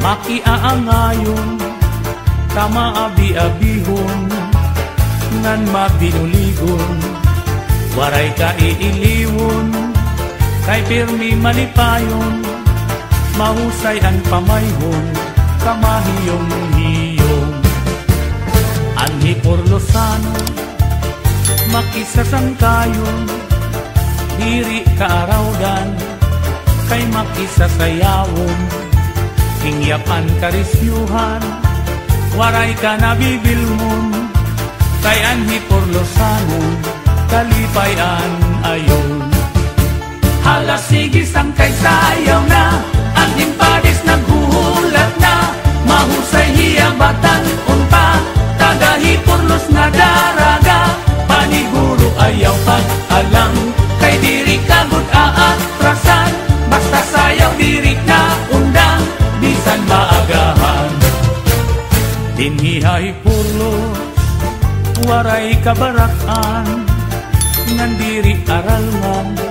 makiaangayon, tama abi-abihon, ngan mabinuligon, waray ka iiliwon, kay pirmi malipayon, mahusay ang pamayhon, kamahiyong-hiyong. Anhi Porlosano, makisasangkayon, diri kaarawdan, kay makisasayawon, hingyapan karisyuhan, waray ka nabibilmon, kay Anhi Porlosano, kalipayan ayon. Hala sige sangkay sayaw na, ang impadis naghuhulat na, mahusay hiyabatan unpa, tagahi Porlos na daraga, paniguro ayaw pag-alang, kay diri kagod aatrasan, basta sayaw diri na undang, bisan maagahan. Dinhihay Porlos, waray kabarakan, ngan diri aralman,